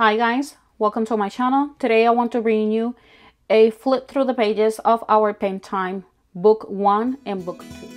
Hi guys, welcome to my channel. Today I want to bring you a flip through the pages of our Pentime Book 1 and Book 2.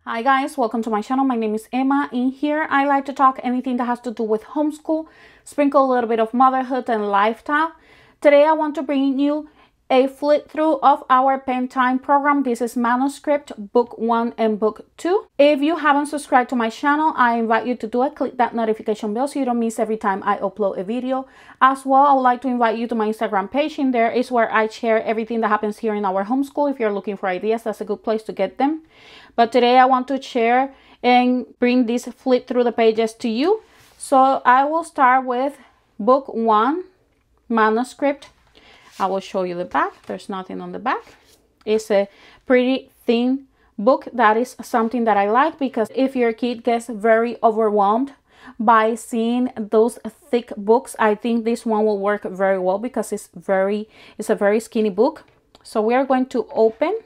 Hi guys, welcome to my channel. My name is Emma. In here I like to talk anything that has to do with homeschool, sprinkle a little bit of motherhood and lifestyle. Today I want to bring you a flip through of our Pentime program. This is Manuscript Book 1 and Book 2. If you haven't subscribed to my channel, I invite you to do it. Click that notification bell so you don't miss every time I upload a video. As well, I would like to invite you to my Instagram page. In there is where I share everything that happens here in our homeschool. If you're looking for ideas, that's a good place to get them. But today I want to share and bring this flip through the pages to you. So I will start with Book 1, Manuscript. I will show you the back. There's nothing on the back. It's a pretty thin book. That is something that I like, because if your kid gets very overwhelmed by seeing those thick books, I think this one will work very well because it's a very skinny book. So we are going to open.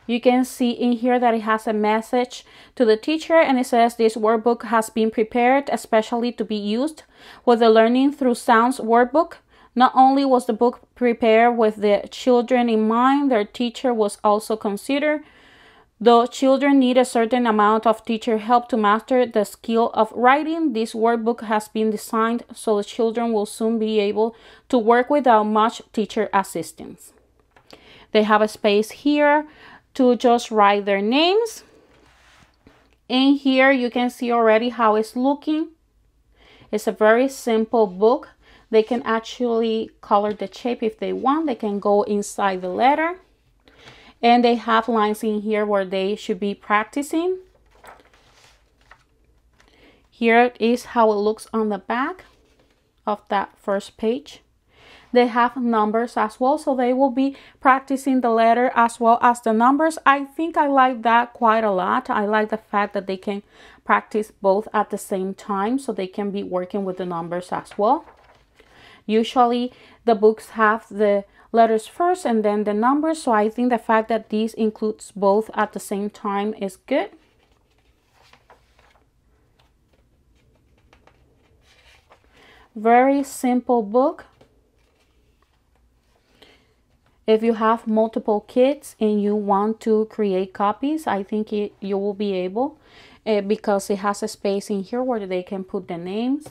You can see in here that it has a message to the teacher, and it says this workbook has been prepared especially to be used with the Learning Through Sounds workbook. Not only was the book prepared with the children in mind, their teacher was also considered. Though children need a certain amount of teacher help to master the skill of writing, this workbook has been designed so the children will soon be able to work without much teacher assistance. They have a space here to just write their names. In here you can see already how it's looking. It's a very simple book. They can actually color the shape if they want. They can go inside the letter, and they have lines in here where they should be practicing. Here is how it looks on the back of that first page. They have numbers as well, so they will be practicing the letter as well as the numbers. I think I like that quite a lot. I like the fact that they can practice both at the same time, so they can be working with the numbers as well. Usually the books have the letters first and then the numbers, so I think the fact that these includes both at the same time is good. Very simple book. If you have multiple kids and you want to create copies, I think you will be able, because it has a space in here where they can put the names.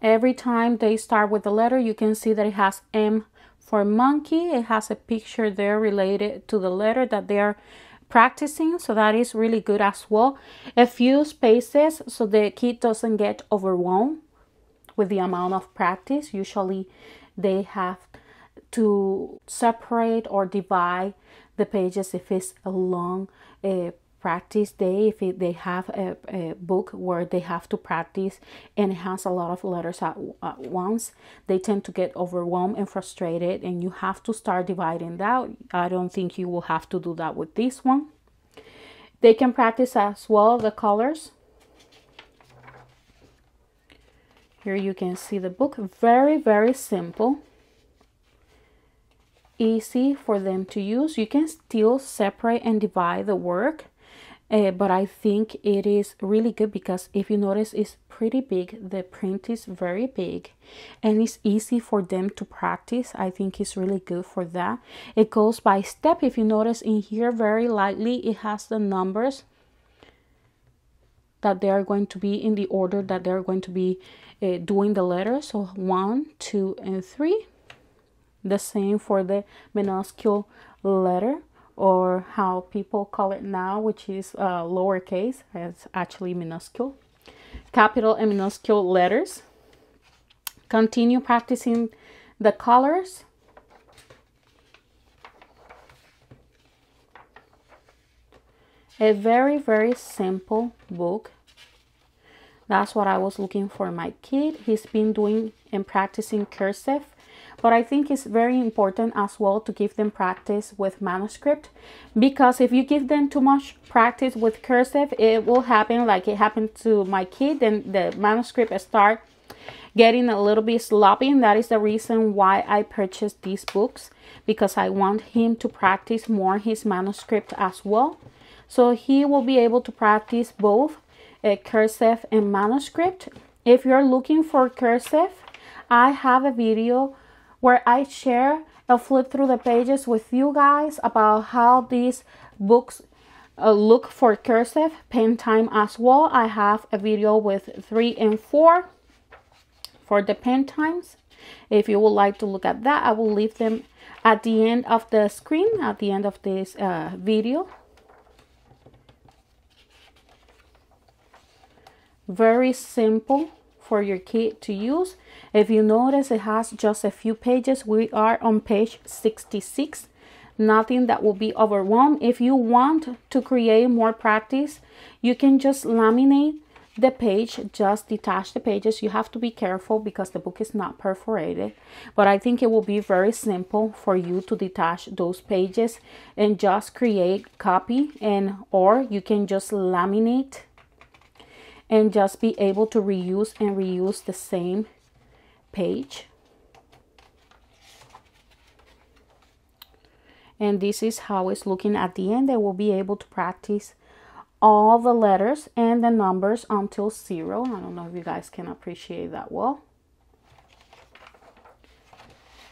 Every time they start with the letter, you can see that it has M for monkey. It has a picture there related to the letter that they are practicing, so that is really good as well. A few spaces so the kid doesn't get overwhelmed with the amount of practice. Usually they have to separate or divide the pages if it's a long practice day. If they have a book where they have to practice and it has a lot of letters at once, they tend to get overwhelmed and frustrated, and you have to start dividing that. I don't think you will have to do that with this one. They can practice as well the colors. Here you can see the book. Very simple, easy for them to use. You can still separate and divide the work, but I think it is really good because if you notice, it's pretty big. The print is very big and it's easy for them to practice. I think it's really good for that. It goes by step. If you notice in here, very lightly, it has the numbers that they are going to be in the order that they're going to be doing the letters. So 1, 2, and 3. The same for the minuscule letter, or how people call it now, which is lowercase. It's actually minuscule. Capital and minuscule letters. Continue practicing the colors. A very simple book. That's what I was looking for my kid. He's been doing and practicing cursive, but I think it's very important as well to give them practice with manuscript, because if you give them too much practice with cursive, it will happen like it happened to my kid, and the manuscript start getting a little bit sloppy, and that is the reason why I purchased these books, because I want him to practice more his manuscript as well. So he will be able to practice both cursive and manuscript. If you're looking for cursive, I have a video where I share a flip through the pages with you guys about how these books look for cursive. Pentime as well. I have a video with 3 and 4 for the Pentimes. If you would like to look at that, I will leave them at the end of the screen, at the end of this video. Very simple for your kid to use. If you notice, it has just a few pages. We are on page 66. Nothing that will be overwhelmed. If you want to create more practice, you can just laminate the page, just detach the pages. You have to be careful because the book is not perforated, but I think it will be very simple for you to detach those pages and just create copy, and or you can just laminate and just be able to reuse and reuse the same page. And this is how it's looking at the end. They will be able to practice all the letters and the numbers until 0. I don't know if you guys can appreciate that well.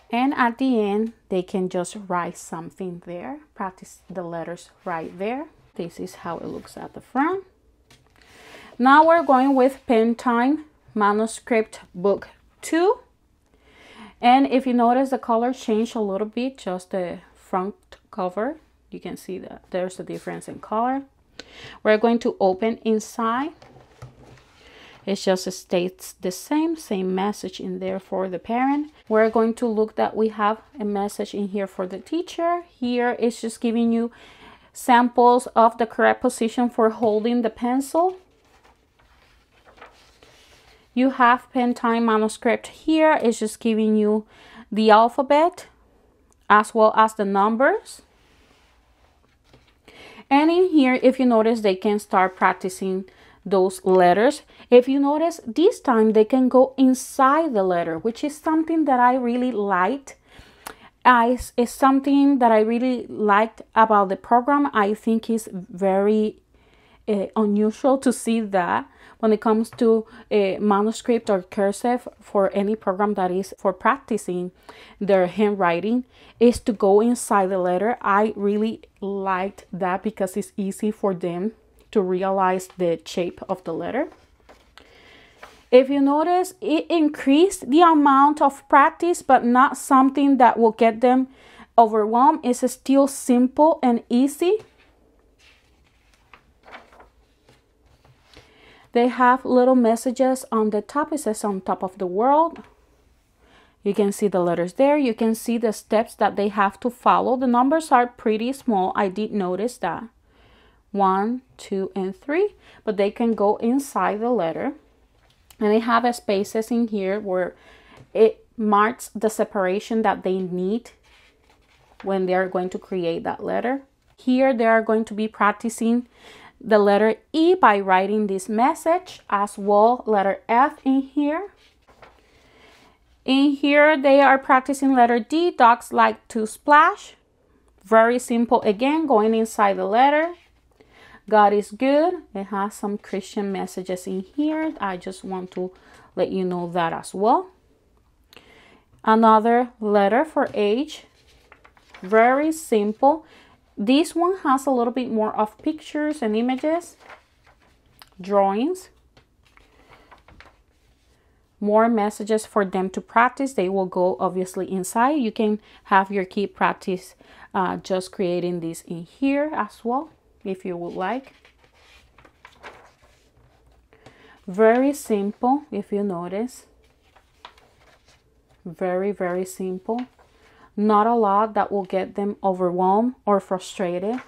And at the end, they can just write something there, practice the letters right there. This is how it looks at the front. Now we're going with Pentime Manuscript Book 2. And if you notice, the color changed a little bit, just the front cover. You can see that there's a difference in color. We're going to open inside. It just states the same message in there for the parent. We're going to look that we have a message in here for the teacher. Here it's just giving you samples of the correct position for holding the pencil. You have Pentime Manuscript here. It's just giving you the alphabet as well as the numbers. And in here, if you notice, they can start practicing those letters. If you notice, this time they can go inside the letter, which is something that I really liked. It's something that I really liked about the program. I think it's very unusual to see that when it comes to a manuscript or cursive for any program that is for practicing their handwriting, is to go inside the letter. I really liked that because it's easy for them to realize the shape of the letter. If you notice, it increased the amount of practice, but not something that will get them overwhelmed. It's still simple and easy. They have little messages on the top. It says on top of the world. You can see the letters there. You can see the steps that they have to follow. The numbers are pretty small. I did notice that. 1, 2, and 3. But they can go inside the letter. And they have spaces in here where it marks the separation that they need when they are going to create that letter. Here they are going to be practicing the letter E by writing this message, as well letter F in here. In here they are practicing letter D. Dogs like to splash. Very simple again, going inside the letter. God is good. It has some Christian messages in here. I just want to let you know that as well. Another letter for H. Very simple. This one has a little bit more of pictures and images, drawings, more messages for them to practice. They will go obviously inside. You can have your kid practice just creating this in here as well, if you would like. Very simple, if you notice. Very, very simple. Not a lot that will get them overwhelmed or frustrated.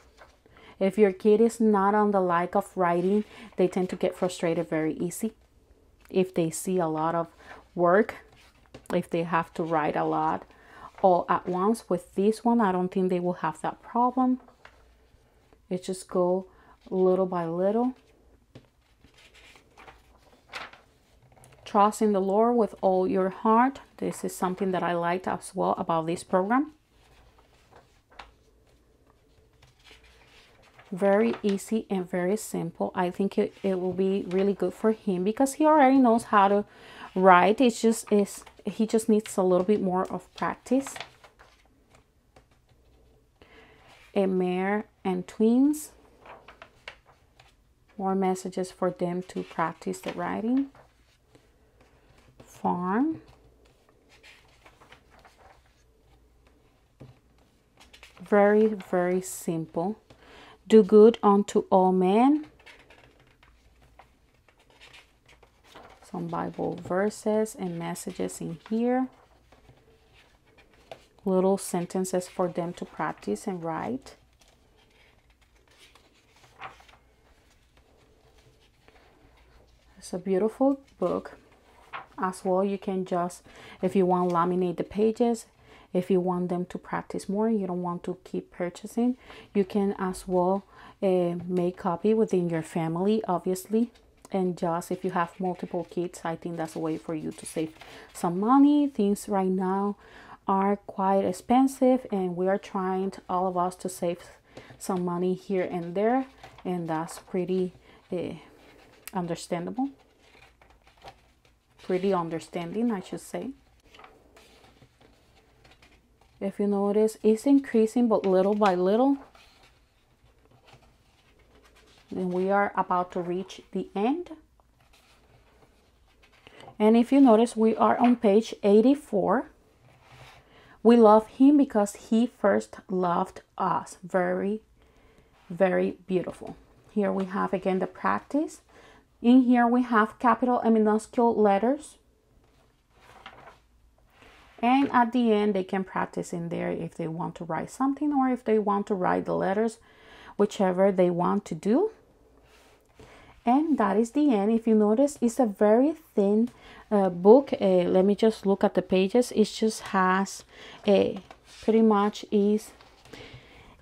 If your kid is not on the like of writing, they tend to get frustrated very easy. If they see a lot of work, if they have to write a lot all at once. With this one, I don't think they will have that problem. It just go little by little. trust in the Lord with all your heart. This is something that I liked as well about this program. Very easy and very simple. I think it will be really good for him because he already knows how to write. He just needs a little bit more of practice. A mare and twins. More messages for them to practice the writing. Farm. Very, very simple. Do good unto all men. Some Bible verses and messages in here. Little sentences for them to practice and write. It's a beautiful book. As well, you can just, if you want, laminate the pages. If you want them to practice more, you don't want to keep purchasing, you can as well make copy within your family, obviously. And just if you have multiple kids, I think that's a way for you to save some money. Things right now are quite expensive, and we are trying, all of us, to save some money here and there, and that's pretty understandable. Pretty understanding, I should say. If you notice, it's increasing, but little by little. And we are about to reach the end. And if you notice, we are on page 84. We love him because he first loved us. Very, very beautiful. Here we have again the practice. In here we have capital and minuscule letters. And at the end, they can practice in there if they want to write something or if they want to write the letters, whichever they want to do. And that is the end. If you notice, it's a very thin book. Let me just look at the pages. It just has pretty much is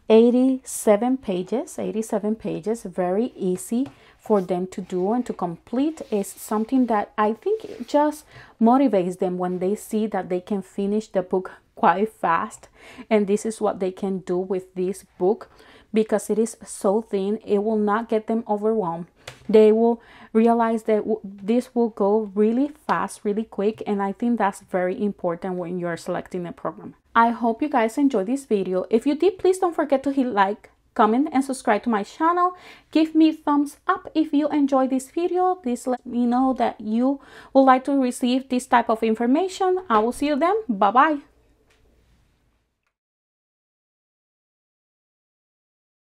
87 pages. 87 pages. Very easy for them to do and to complete. Is something that I think just motivates them when they see that they can finish the book quite fast. And this is what they can do with this book, because it is so thin. It will not get them overwhelmed. They will realize that this will go really fast, really quick, and I think that's very important when you're selecting a program. I hope you guys enjoyed this video. If you did, please don't forget to hit like, comment, and subscribe to my channel. Give me thumbs up if you enjoyed this video. Please let me know that you would like to receive this type of information. I will see you then. Bye bye.